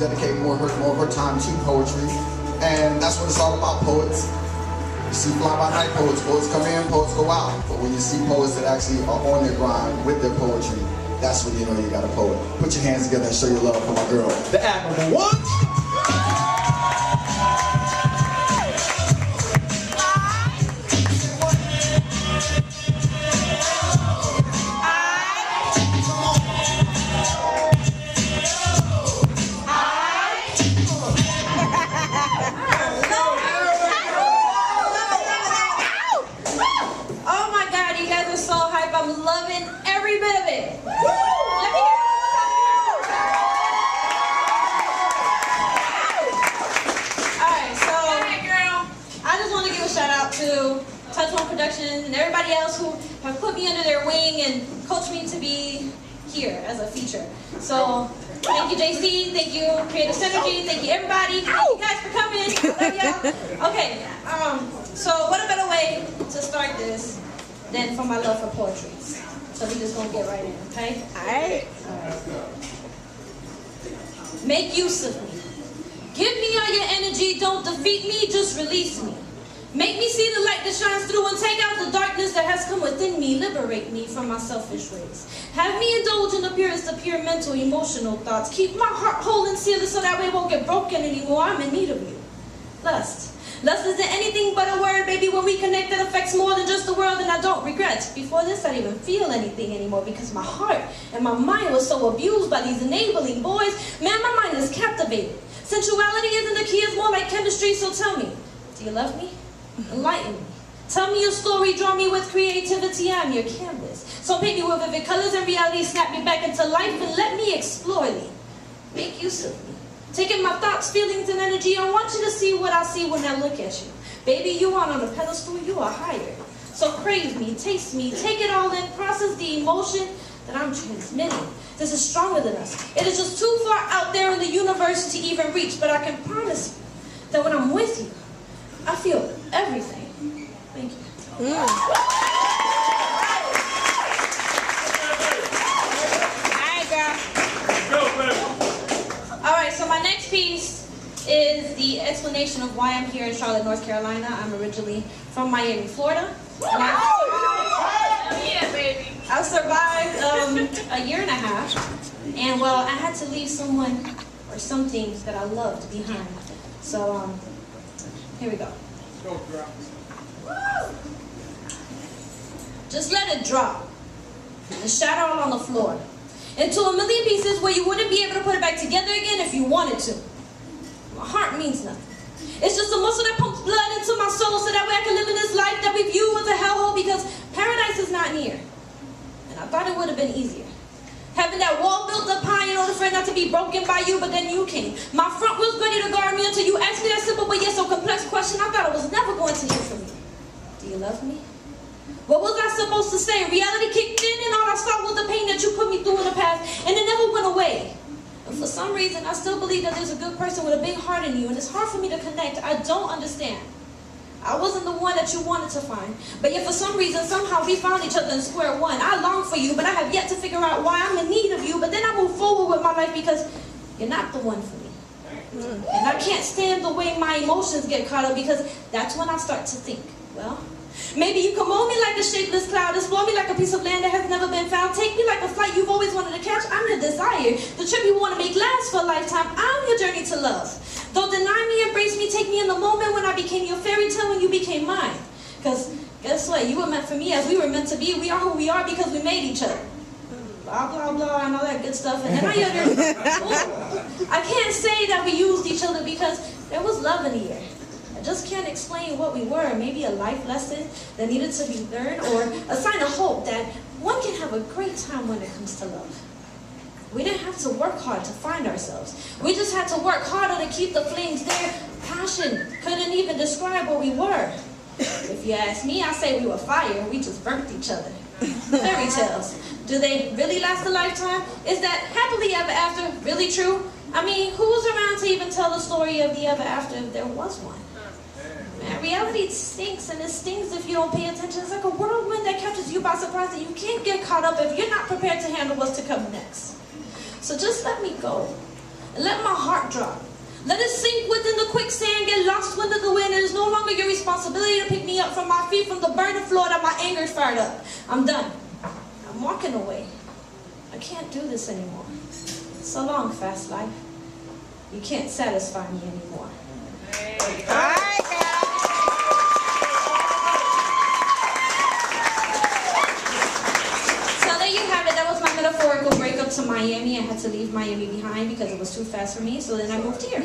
dedicate more of her time to poetry. And that's what it's all about, poets. You see fly-by-night poets. Poets come in, poets go out. But when you see poets that actually are on their grind with their poetry, that's when you know you got a poet. Put your hands together and show your love for my girl, the Admirable One. And everybody else who have put me under their wing and coached me to be here as a feature. So thank you, JC, thank you, Creative Synergy, thank you everybody, thank you guys for coming. I love y'all. Okay, so what a better way to start this than from my love for poetry. So we just gonna get right in, okay? Alright. Make use of me. Give me all your energy, don't defeat me, just release me. Make me see the light that shines through and take out the darkness that has come within me. Liberate me from my selfish ways. Have me indulge in the purest of pure mental, emotional thoughts. Keep my heart whole and sealed so that way it won't get broken anymore. I'm in need of you. Lust. Lust isn't anything but a word, baby. When we connect, it affects more than just the world, and I don't regret. Before this, I didn't even feel anything anymore because my heart and my mind was so abused by these enabling boys. Man, my mind is captivated. Sensuality isn't the key, it's more like chemistry, so tell me, do you love me? Enlighten me. Tell me your story, draw me with creativity, I'm your canvas. So paint me with vivid colors and reality, snap me back into life and let me explore thee. Make use of me. Taking my thoughts, feelings, and energy, I want you to see what I see when I look at you. Baby, you aren't on a pedestal, you are higher. So crave me, taste me, take it all in, process the emotion that I'm transmitting. This is stronger than us. It is just too far out there in the universe to even reach, but I can promise you that when I'm with you, I feel everything. Thank you. Alright, so my next piece is the explanation of why I'm here in Charlotte, North Carolina. I'm originally from Miami, Florida. I survived a year and a half. And well, I had to leave someone or some things that I loved behind. So, here we go. Just let it drop and shatter all on the floor into a million pieces where you wouldn't be able to put it back together again if you wanted to. My heart means nothing. It's just a muscle that pumps blood into my soul so that way I can live in this life that we view as a hellhole because paradise is not near. And I thought it would have been easier. Having that wall built up high in order for it not to be broken by you, but then you came. My front was ready to guard me until you asked me that simple but yet so complex question I thought I was never going to hear from you. Do you love me? What was I supposed to say? Reality kicked in and all I saw was the pain that you put me through in the past and it never went away. And for some reason, I still believe that there's a good person with a big heart in you and it's hard for me to connect. I don't understand. I wasn't the one that you wanted to find. But yet for some reason, somehow we found each other in square one. I long for you, but I have yet to figure out why I'm in need of you. But then I move forward with my life because you're not the one for me. And I can't stand the way my emotions get caught up because that's when I start to think, well, maybe you can mold me like a shapeless cloud, explore me like a piece of land that has never been found, take me like a flight you've always wanted to catch. I'm your desire, the trip you want to make last for a lifetime. I'm your journey to love. Don't deny me, embrace me, take me in the moment when I became your fairy tale, when you became mine. Because guess what? You were meant for me as we were meant to be. We are who we are because we made each other. Blah, blah, blah, and all that good stuff. And then I can't say that we used each other because there was love in the air. I just can't explain what we were. Maybe a life lesson that needed to be learned or a sign of hope that one can have a great time when it comes to love. We didn't have to work hard to find ourselves. We just had to work harder to keep the flames there. Passion couldn't even describe what we were. If you ask me, I say we were fire. We just burnt each other. Fairy tales. Do they really last a lifetime? Is that happily ever after really true? I mean, who was around to even tell the story of the ever after if there was one? Man, reality stinks, and it stings if you don't pay attention. It's like a whirlwind that catches you by surprise that you can't get caught up if you're not prepared to handle what's to come next. So just let me go. and let my heart drop. Let it sink within the quicksand, get lost within the wind, and it's no longer your responsibility to pick me up from my feet from the burning floor that my anger's fired up. I'm done. I'm walking away. I can't do this anymore. So long, fast life. You can't satisfy me anymore. So there you have it. That was my metaphorical breakup to Miami. I had to leave Miami behind because it was too fast for me. So then I moved here.